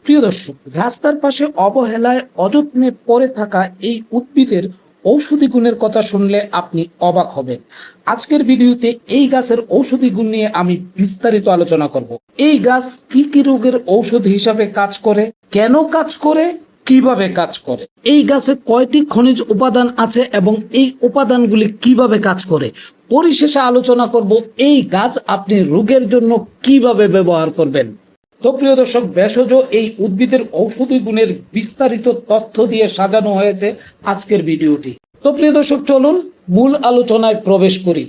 প্রিয় দর্শক, রাস্তার পাশে অবহেলায় অযত্নে পড়ে থাকা এই উদ্ভিদের ঔষধি গুণের কথা শুনলে আপনি অবাক হবেন। আজকের ভিডিওতে এই গাছের ঔষধি গুণ নিয়ে আমি বিস্তারিত আলোচনা করব। এই গাছ কি কি রোগের ঔষধ হিসাবে কাজ করে, কেন কাজ করে, কিভাবে কাজ করে, এই গাছে কয়টি খনিজ উপাদান আছে এবং এই উপাদানগুলি কিভাবে কাজ করে। পরিশেষে আলোচনা করব এই গাছ আপনি রোগের জন্য কিভাবে ব্যবহার করবেন। তো প্রিয় দর্শক, ভেষজ এই উদ্ভিদের ঔষধি গুণের বিস্তারিত তথ্য দিয়ে সাজানো হয়েছে আজকের ভিডিওটি। তো প্রিয় দর্শক, চলুন মূল আলোচনায় প্রবেশ করি।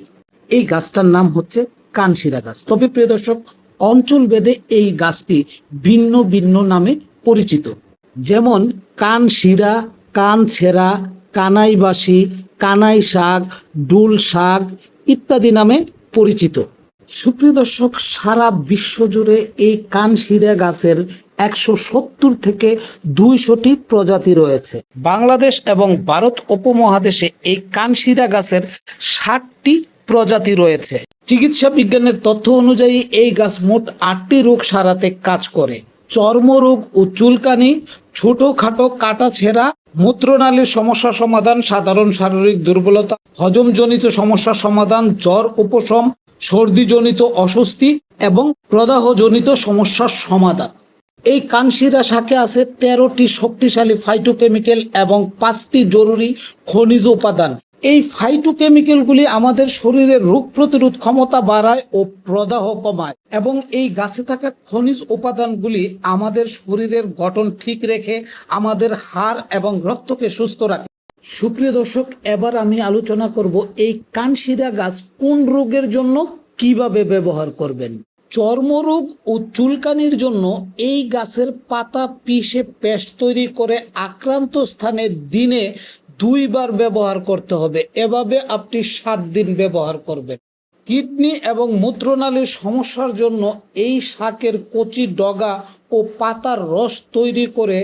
এই গাছটার নাম হচ্ছে কানশিরা গাছ। তবে প্রিয় দর্শক, অঞ্চলভেদে এই গাছটি ভিন্ন ভিন্ন নামে পরিচিত। যেমন কানশিরা, কানছেরা, কানাইবাসী, কানাই শাক, ডুল শাক ইত্যাদি নামে পরিচিত। সুপ্রিয় দর্শক, সারা বিশ্ব জুড়ে এই কানশিরা গাছের 170 থেকে 200টি প্রজাতি রয়েছে। বাংলাদেশ এবং ভারত উপমহাদেশে এই কানশিরা গাছের 60টি প্রজাতি রয়েছে। চিকিৎসা বিজ্ঞানের তথ্য অনুযায়ী এই গাছ মোট 8টি রোগ সারাতে কাজ করে। চর্মরোগ ও চুলকানি, ছোটখাটো কাটা ছেঁড়া, মূত্রনালীর সমস্যা সমাধান, সাধারণ শারীরিক দুর্বলতা, হজমজনিত সমস্যার সমাধান, জ্বর উপশম, সর্দিজনিত অস্বস্তি এবং প্রদাহজনিত সমস্যার সমাধান। এই কানশিরা শাকে আছে 13টি শক্তিশালী ফাইটোকেমিক্যাল এবং 5টি জরুরি খনিজ উপাদান। এই ফাইটোকেমিক্যালগুলি আমাদের শরীরের রোগ প্রতিরোধ ক্ষমতা বাড়ায় ও প্রদাহ কমায় এবং এই গাছে থাকা খনিজ উপাদানগুলি আমাদের শরীরের গঠন ঠিক রেখে আমাদের হাড় এবং রক্তকে সুস্থ রাখে। সুপ্রিয় দর্শক, এবার আমি আলোচনা করব এই কানশিরা গাছ কোন রোগের জন্য কিভাবে ব্যবহার করবেন। চর্মরোগ ও চুলকানির জন্য এই গাছের পাতা পিষে পেস্ট তৈরি করে আক্রান্ত স্থানে দিনে 2 বার ব্যবহার করতে হবে। এভাবে আপনি 7 দিন ব্যবহার করবেন। কিডনি এবং মূত্রনালীর সমস্যার জন্য এই শাকের কচি ডগা ও পাতার রস তৈরি করে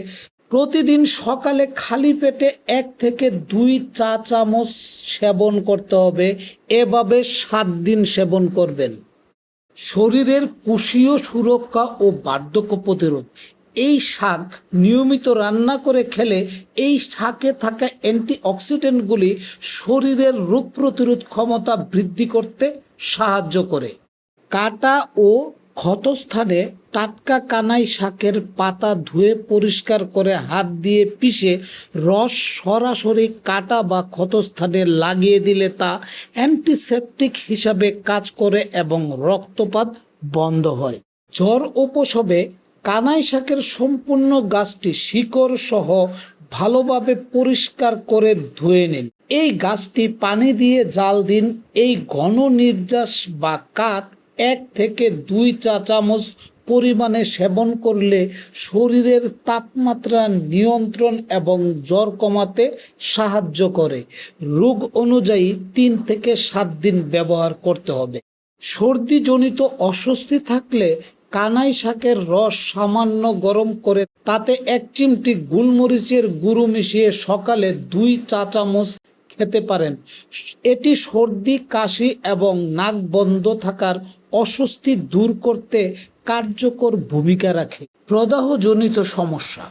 প্রতিদিন সকালে খালি পেটে 1 থেকে 2 চা চামচ সেবন করতে হবে। এভাবে 7 দিন সেবন করবেন। শরীরের কোষীয় সুরক্ষা ও বার্ধক্য প্রতিরোধ। এই শাক নিয়মিত রান্না করে খেলে এই শাকে থাকা অ্যান্টিঅক্সিডেন্টগুলি শরীরের রোগ প্রতিরোধ ক্ষমতা বৃদ্ধি করতে সাহায্য করে। কাটা ও ক্ষতস্থানে টাটকা কানাই শাকের পাতা ধুয়ে পরিষ্কার করে হাত দিয়ে পিষে রস সরাসরি কাটা বা ক্ষতস্থানে লাগিয়ে দিলে তা অ্যান্টিসেপটিক হিসাবে কাজ করে এবং রক্তপাত বন্ধ হয়। জ্বর উপশমে কানাই শাকের সম্পূর্ণ গাছটি শিকড় সহ ভালোভাবে পরিষ্কার করে ধুয়ে নিন। এই গাছটি পানি দিয়ে জাল দিন। এই ঘন নির্যাস বা কাত 1 থেকে 2 চা চামচ পরিমাণে সেবন করলে শরীরের তাপমাত্রা নিয়ন্ত্রণ এবং জ্বর কমাতে সাহায্য করে। রোগ অনুযায়ী 3 থেকে 7 দিন ব্যবহার করতে হবে। সর্দিজনিত অস্বস্তি থাকলে কানাই শাকের রস সামান্য গরম করে তাতে 1 চিমটি গোলমরিচের গুঁড়ো মিশিয়ে সকালে 2 চা চামচ খেতে পারেন। এটি সর্দি, কাশি এবং নাক বন্ধ থাকার অস্বস্তি দূর করতে কার্যকর ভূমিকা রাখে। প্রদাহজনিত সমস্যা।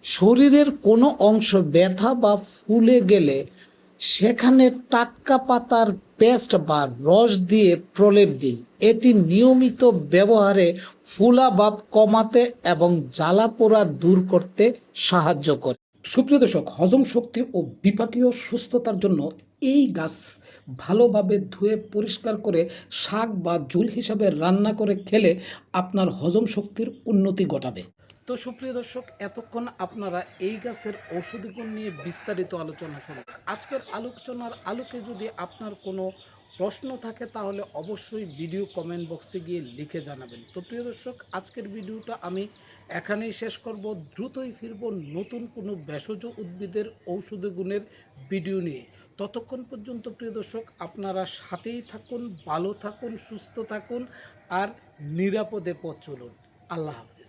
শরীরের কোনো অংশ ব্যথা বা ফুলে গেলে সেখানে টাটকা পাতার পেস্ট বা রস দিয়ে প্রলেপ দিন। এটি নিয়মিত ব্যবহারে ফুলা ভাব কমাতে এবং জ্বালা পোড়া দূর করতে সাহায্য করে। সুপ্রিয় দর্শক, হজম শক্তি ও বিপাকীয় সুস্থতার জন্য এই গাছ ভালোভাবে ধুয়ে পরিষ্কার করে শাক বা ঝোল হিসাবে রান্না করে খেলে আপনার হজম শক্তির উন্নতি ঘটাবে। তো সুপ্রিয় দর্শক, এতক্ষণ আপনারা এই গাছের ঔষধি গুণ নিয়ে বিস্তারিত আলোচনা শুনুন। আজকের আলোচনার আলোকে যদি আপনার কোনো প্রশ্ন থাকে তাহলে অবশ্যই ভিডিও কমেন্ট বক্সে গিয়ে লিখে জানাবেন। তো প্রিয় দর্শক, আজকের ভিডিওটা আমি এখানেই শেষ করব। দ্রুতই ফিরব নতুন কোনো ভেষজ উদ্ভিদের ঔষধি গুণের ভিডিও নিয়ে। ততক্ষণ পর্যন্ত প্রিয় দর্শক, আপনারা সাথেই থাকুন, ভালো থাকুন, সুস্থ থাকুন আর নিরাপদে পথ চলুন। আল্লাহ হাফেজ।